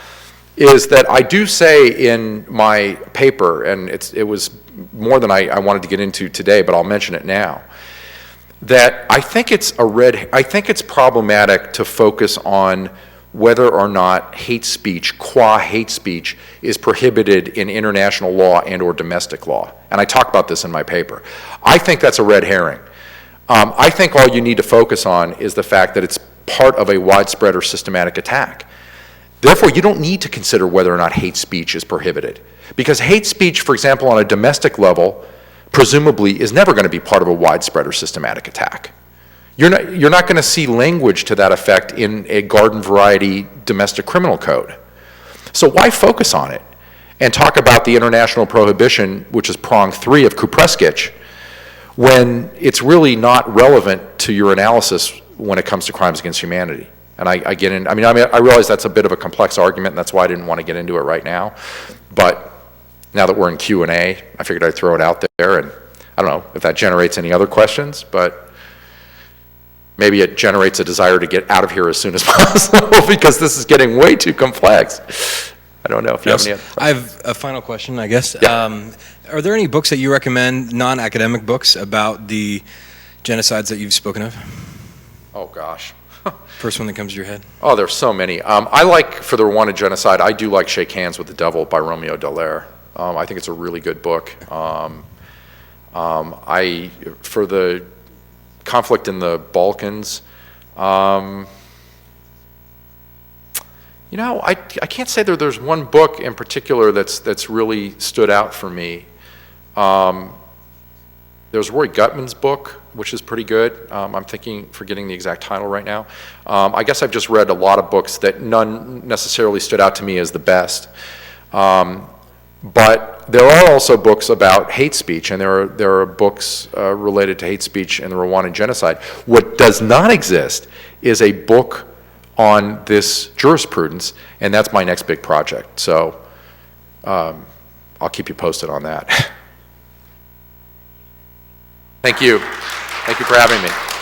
is that I do say in my paper, and it was more than I wanted to get into today, but I'll mention it now, that I think it's problematic to focus on whether or not hate speech, qua hate speech, is prohibited in international law and or domestic law. And I talk about this in my paper. I think that's a red herring. I think all you need to focus on is the fact that it's part of a widespread or systematic attack. Therefore, you don't need to consider whether or not hate speech is prohibited. Because hate speech, for example, on a domestic level, presumably is never going to be part of a widespread or systematic attack. You're not going to see language to that effect in a garden variety domestic criminal code. So why focus on it and talk about the international prohibition, which is prong 3 of Kupreskic, when it's really not relevant to your analysis when it comes to crimes against humanity? And I realize that's a bit of a complex argument, and that's why I didn't want to get into it right now. But now that we're in Q&A, I figured I'd throw it out there, and I don't know if that generates any other questions, but maybe it generates a desire to get out of here as soon as possible because this is getting way too complex. I don't know if you have any other questions. I have a final question, I guess. Yeah. Are there any books that you recommend, non-academic books, about the genocides that you've spoken of? Oh, gosh. First one that comes to your head. Oh, there's so many. I like, for the Rwandan genocide, I do like Shake Hands with the Devil by Romeo Dallaire. I think it's a really good book. For the conflict in the Balkans, I can't say that there's one book in particular that's really stood out for me. There's Roy Gutman's book, which is pretty good. I'm forgetting the exact title right now. I guess I've just read a lot of books that none necessarily stood out to me as the best. But there are also books about hate speech, and there are books related to hate speech and the Rwandan genocide. What does not exist is a book on this jurisprudence, and that's my next big project. So I'll I'll keep you posted on that. Thank you. Thank you for having me.